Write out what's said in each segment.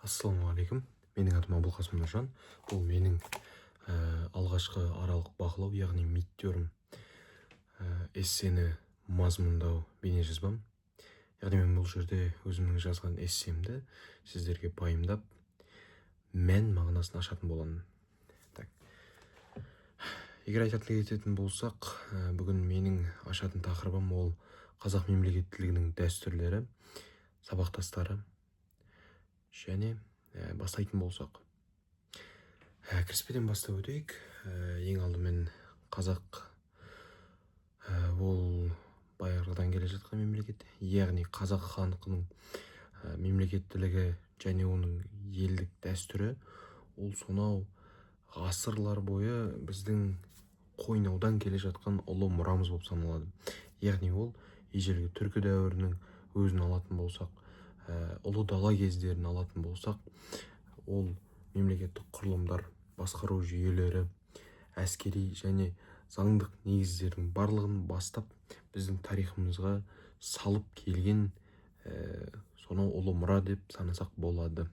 Ассалаумағалейкум. Менің атым Абылқасым Нұржан. Бұл менің алғашқы аралық бақылау, яғни мидтерм эссені мазмұндау бейнежазбам. Яғни мен бұл жерде өзімнің жазған эссемді сіздерге пайымдап, мән мағынасын ашатын боламын. Так. Егер айтатын кететін болсақ, бүгін менің ашатын тақырыбым ол қазақ мемлекеттілігінің дәстүрлері, сабақтастары және бастайтын болсақ. Кіріспеден бастап өтейік. Ең алдымен қазақ ол байырғыдан келе жатқан мемлекет, яғни қазақ хандығының мемлекеттілігі және оның елдік дәстүрі ол сонау ғасырлар бойы біздің қойнаудан келе жатқан ұлы мұрамыз болып саналады. Яғни ол ежелгі түркі дәуірінің өзін алатын болсақ, ұлы дала кездерін алатын болсақ, ол мемлекеттік құрылымдар, басқару жүйелері, әскери және заңдық негіздердің барлығын бастап біздің тарихымызға салып келген сонау ұлы мұра деп санасақ болады.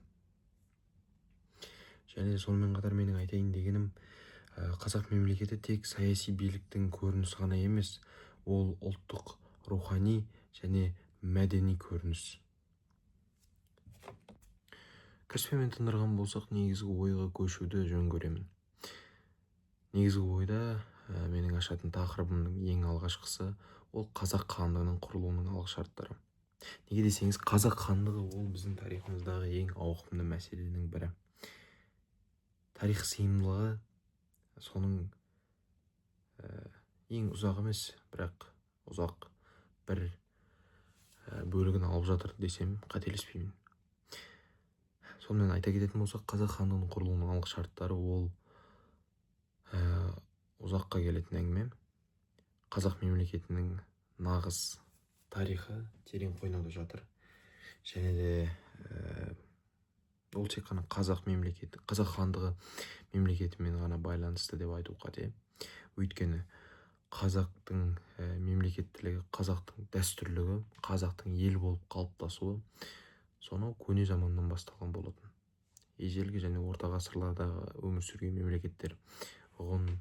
Және сонымен қатар менің айтайын дегенім, қазақ мемлекеті тек саяси биліктің көрінісі ғана емес, ол ұлттық, рухани және мәдени көрініс. Кіріспемен тындырған болсақ, негізгі ойға көшуді жөн көремін. Негізгі ойда менің ашатын тақырыбымның ең алғашқысы ол қазақ хандығының құрылуының алғышарттары. Неге десеңіз, қазақ хандығы ол біздің тарихымыздағы ең ауқымды мәселенің бірі. Тарих сыйымдылығы соның ең ұзақ емес, бірақ ұзақ бір бөлігін алып жатыр десем қателеспеймін. Сонымен айта кететін болсақ, қазақ хандығының құрылуының алғышарттары ол ұзаққа келетін әңгіме. Қазақ мемлекетінің нағыз тарихы терең қойнауда жатыр. Және де ол тек қана қазақ хандығы мемлекетімен ғана байланысты деп айту қате. Өйткені қазақтың мемлекеттілігі, қазақтың дәстүрлігі, қазақтың ел болып қалыптасуы сонау көне заманнан басталған болатын. Ежелгі және орта ғасырларда өмір сүрген мемлекеттер ғұн,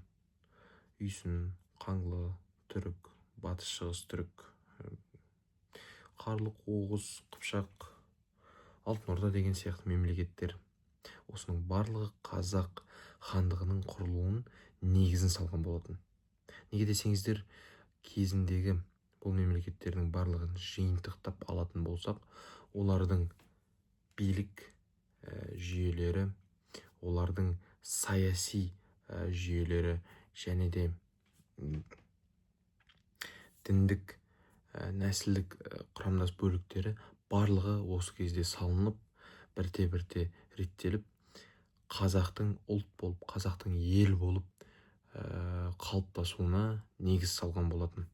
үйсін, қаңлы, түрік, батыс шығыс түрік, қарлық, оғыз, қыпшақ, алтын орда деген сияқты мемлекеттер осының барлығы қазақ хандығының құрылуын негізін салған болатын. Неге десеңіздер, кезіндегі бұл мемлекеттердің барлығын жиынтықтап алатын болсақ, олардың билік жүйелері, олардың саяси жүйелері және де діндік, нәсілдік құрамдас бөліктері барлығы осы кезде салынып, бірте-бірте реттеліп, қазақтың ұлт болып, қазақтың ел болып қалыптасуына негіз салған болатын.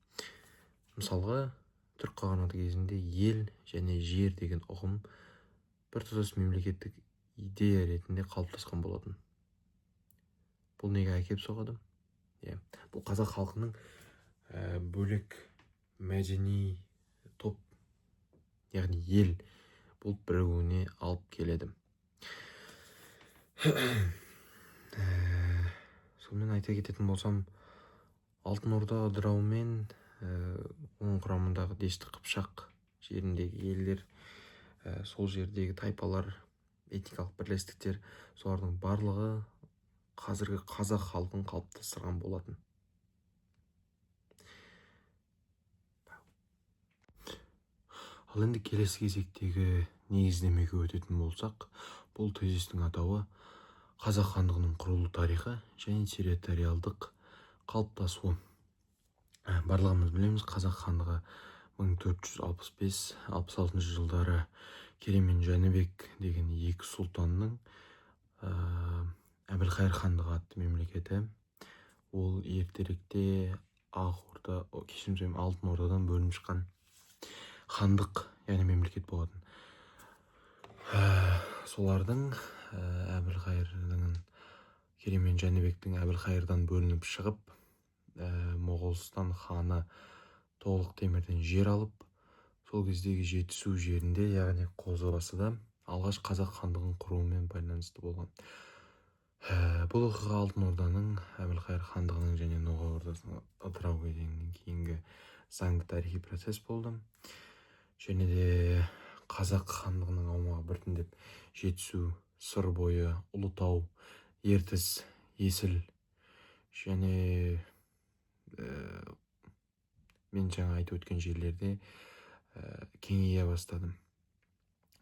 Мысалға, түрік қағанаты кезінде ел және жер деген ұғым біртұтас мемлекеттік идея ретінде қалыптасқан болатын. Бұл неге әкеп соғады? Бұл қазақ халқының бөлек мәдени топ, яғни ел болып бірігуіне алып келеді. Сонымен айта кететін болсам, алтын орда ыдырауымен оның құрамындағы дешті Қыпшақ жеріндегі елдер, сол жердегі тайпалар, этникалық бірлестіктер, солардың барлығы қазіргі қазақ халқын қалыптастырған болатын. Ал енді келесі кезектегі негіздемеге өтетін болсақ, бұл тезистің атауы қазақ хандығының құрылу тарихы және территориалдық қалыптасуы. Барлығымыз білеміз, қазақ хандығы 1465-66 жылдары Керей мен Жәнібек деген екі сұлтанның Әбілқайыр хандығы атты мемлекеті. Ол ертеректе алтын ордадан бөлініп шыққан хандық, яғни мемлекет болатын. Солардың Керей мен Жәнібектің Әбілқайырдан бөлініп шығып, Моғолстан ханы Толық Темірден жер алып, сол кездегі Жетісу жерінде, яғни Қозыбасыда алғаш қазақ хандығын құруымен байланысты болған. Бұл оқиға Алтын Орданың, Әбілқайыр хандығының және Ноғай ордасының ыдырау кезеңінен кейінгі заңды тарихи процесс болды. Және де қазақ хандығының аумағы біртіндеп Жетісу, Сыр бойы, Ұлытау, Ертіс, Есіл және мен жаңа айтып өткен жерлерде кеңейе бастады.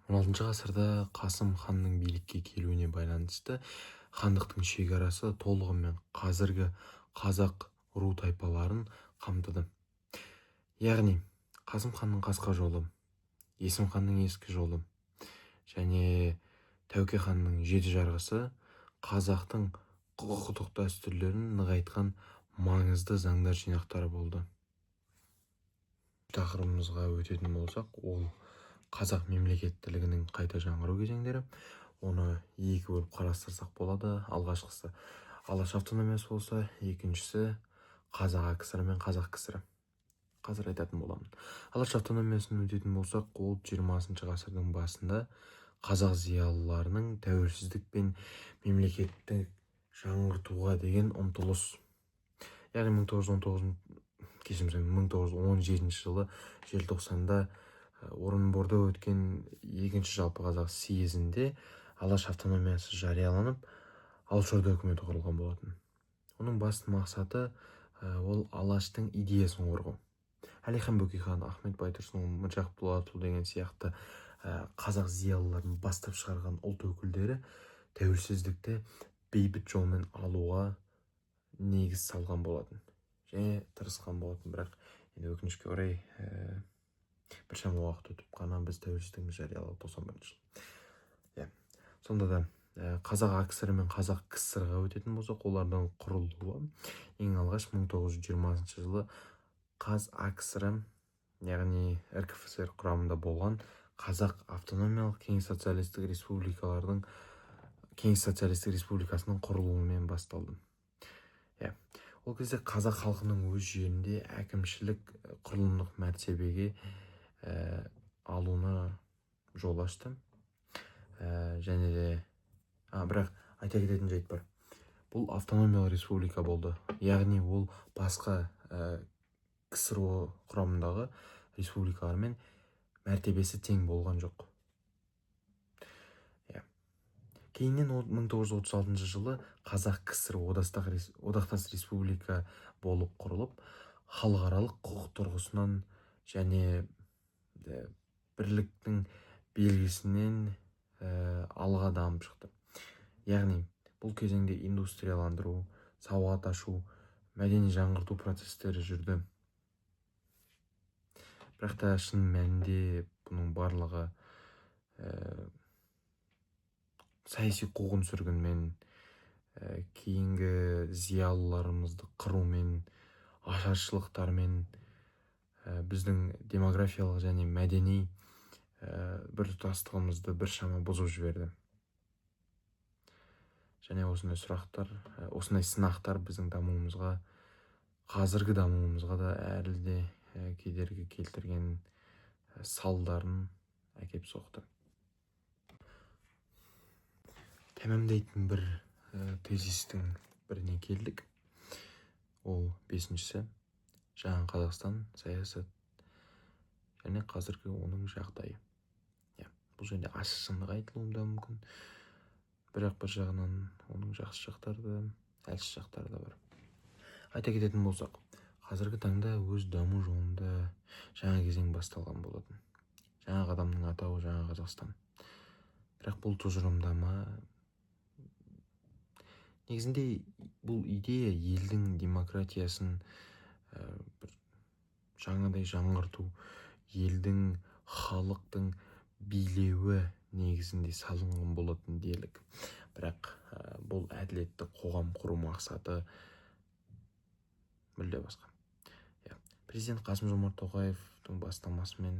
16 ғасырда Қасым ханның билікке келуіне байланысты хандықтың шекарасы толығымен қазіргі қазақ ру тайпаларын қамтыды. Яғни Қасым ханның қасқа жолы, Есім ханның ескі жолы және Тәуке ханның жеті жарғысы қазақтың құқықтық дәстүрлерін нығайтқан маңызды заңдар жинақтары болды. Тақырыбымызға өтетін болсақ, ол қазақ мемлекеттілігінің қайта жаңғыру кезеңдері. Оны екі бөліп қарастырсақ болады. Алғашқысы Алаш автономиясы болса, екіншісі Қазақ АКСР мен Қазақ КСР. Қазір айтатын боламын. Алаш автономиясын өтетін болсақ, ол 20 ғасырдың басында қазақ зиялыларының тәуелсіздік пен мемлекеттік жаңғыртуға деген ұмтылыс. Яғни 1917 жылы желтоқсанда Орынборда өткен екінші жалпы қазақ съезінде Алаш автономиясы жарияланып, Алашорда үкіметі құрылған болатын. Оның басты мақсаты ол Алаштың идеясын қорғау. Әлихан Бөкейхан, Ахмет Байтұрсынұлы, Міржақып Дулатұлы деген сияқты қазақ зиялыларын бастап шығарған ұлт өкілдері тәуелсіздікті бейбіт жолмен алуға негіз салған болатын және тырысқан болатын. Бірақ енді өкінішке орай біршама уақыт өтіп қана біз тәуелсіздігімізді жариялау 91 жыл. Сонда да Қазақ АКСР мен Қазақ КСР-ға өтетін болсақ, олардың құрылуы ең алғаш 1920 жылы КазАКСР, яғни РКФСР құрамында болған Қазақ автономиялық кеңес социалистік республикасының құрылуымен басталды. Ол кезде қазақ халқының өз жерінде әкімшілік құрылымдық мәртебеге алуына жол ашты. Және де бірақ айта кететін жайт бар. Бұл автономиялық республика болды. Яғни ол басқа КСРО құрамындағы республикалармен мәртебесі тең болған жоқ. Кейіннен 1936 жылы Қазақ КСР одақтас республика болып құрылып, халықаралық құқық тұрғысынан және бірліктің белгісінен алға дамып шықты. Яғни бұл кезеңде индустрияландыру, сауат ашу, мәдени жаңғырту процестері жүрді. Бірақ та шын мәнінде бұның барлығы саяси қуғын сүргінмен, кейінгі зиялыларымызды қырумен, ашаршылықтармен біздің демографиялық және мәдени біртұтастығымызды біршама бұзып жіберді. Және осындай сынақтар біздің дамуымызға, қазіргі дамуымызға да әлі де кедергі келтірген салдарын әкеп соқты. Тәмамдайтын бір тезистің біріне келдік. Ол 5-ші жаңа Қазақстан саясат және қазіргі оның жағдайы. Бұл жерде ащы шындық айтылуы да мүмкін. Бірақ бір жағынан оның жақсы жақтары да, әлсіз жақтары да бар. Айта кететін болсақ, қазіргі таңда өз даму жолында жаңа кезең басталған болатын. Жаңа қадамның атауы жаңа Қазақстан. Бірақ бұл тұжырымдама негізінде бұл идея елдің демократиясын жаңадай жаңғырту, елдің, халықтың билеуі негізінде салынған болатын делік. Бірақ бұл әділетті қоғам құру мақсаты мүлде басқа. Президент Қасым-Жомарт Тоқаевтың бастамасымен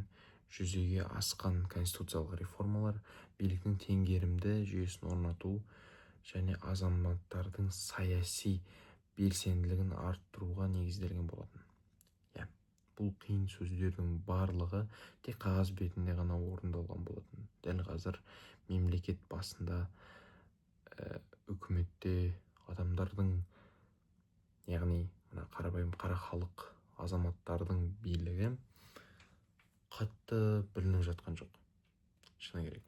жүзеге асқан конституциялық реформалар биліктің теңгерімді жүйесін орнату және азаматтардың саяси белсенділігін арттыруға негізделген болатын. Бұл қиын сөздердің барлығы тек қағаз бетінде ғана орындалған болатын. Дәл қазір мемлекет басында, үкіметте адамдардың, яғни мына қарапайым қара халық азаматтардың билігі қатты білініп жатқан жоқ, шыны керек.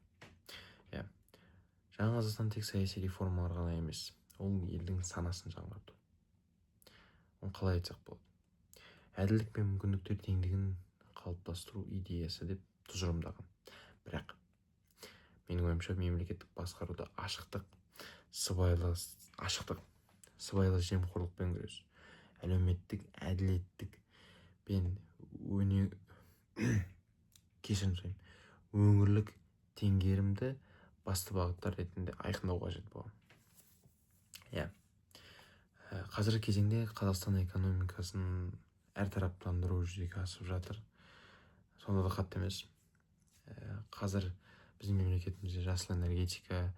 Жаңа Қазақстан тек саяси реформалар ғана емес, ол елдің санасын жаңғырту. Оны қалай айтсақ болады? Әділдік пен мүмкіндіктер теңдігін қалыптастыру идеясы деп тұжырымдаған. Бірақ менің ойымша мемлекеттік басқаруда ашықтық, сыбайлас жемқорлықпен күрес, әлеуметтік әділеттік пен өңірлік теңгерімді басты бағыттар ретінде айқындау қажет болған. Қазіргі кезеңде Қазақстан экономикасын әртараптандыру жүзеге асып жатыр. Сонда да қатты емес. Қазір біздің мемлекетімізде жасыл энергетика,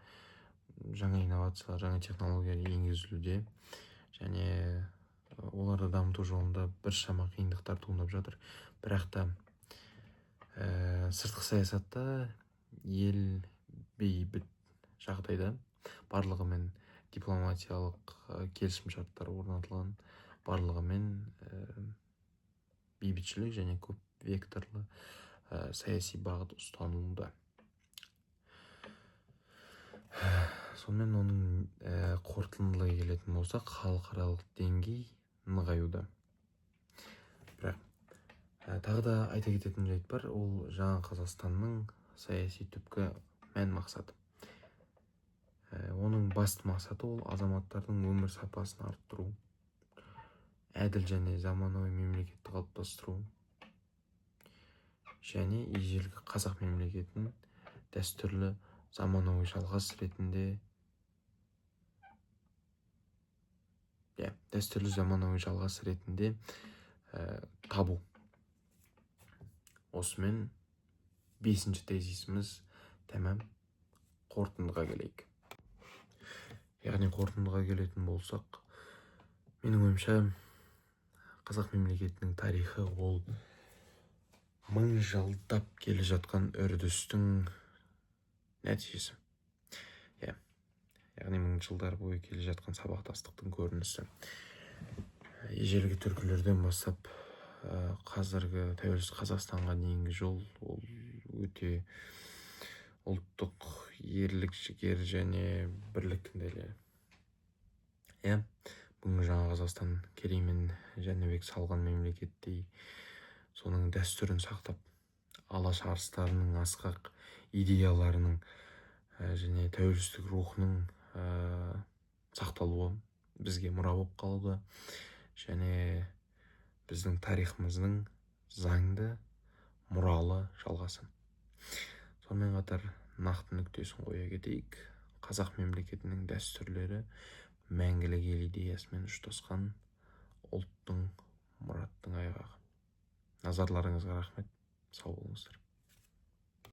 жаңа инновациялар, жаңа технологиялар енгізілуде, және оларды дамыту жолында біршама қиындықтар туындап жатыр. Бірақ та сыртқы саясатта ел бейбіт жағдайда барлығымен дипломатиялық келісім шарттар орнатылған, барлығымен бейбітшілік және көп векторлы саяси бағыт ұстанылуда. Сонымен оның қорытындылай келетін болсақ, халықаралық деңгей нығаюда. Бірақ тағы да айта кететін жайт бар, ол жаңа Қазақстанның саяси түпкі мән мақсаты. Оның басты мақсаты ол азаматтардың өмір сапасын арттыру, әділ және заманауи мемлекетті қалыптастыру, және ежелгі қазақ мемлекетін дәстүрлі заманауи жалғас ретінде табу. Осымен 5-ші тезисіміз тәмам. Қорытындыға келейік. Яғни қорытындыға келетін болсақ, менің ойымша қазақ мемлекетінің тарихы ол 1000 жылдап келе жатқан үрдістің нәтижесі. Яғни 1000 жылдар бойы келе жатқан сабақтастықтың көрінісі. Ежелгі түркілерден бастап қазіргі тәуелсіз Қазақстанға дейінгі жол ол өте ұлттық ерлік, жігер және бірліктің дәлелі. Бүгін жаңа Қазақстан Керей мен Жәнібек салған мемлекеттей соның дәстүрін сақтап, алаш арыстарының асқақ идеяларының және тәуелсіздік рухының сақталуы бізге мұра болып қалуда, және біздің тарихымыздың заңды, мұралы жалғасы. Сонымен қатар нақты нүктесін қоя кетейік. Қазақ мемлекетінің дәстүрлері мәңгілік ел идеясымен ұштасқан ұлттың мұраттың айғағы. Назарларыңызға рахмет. Сау болыңыздар.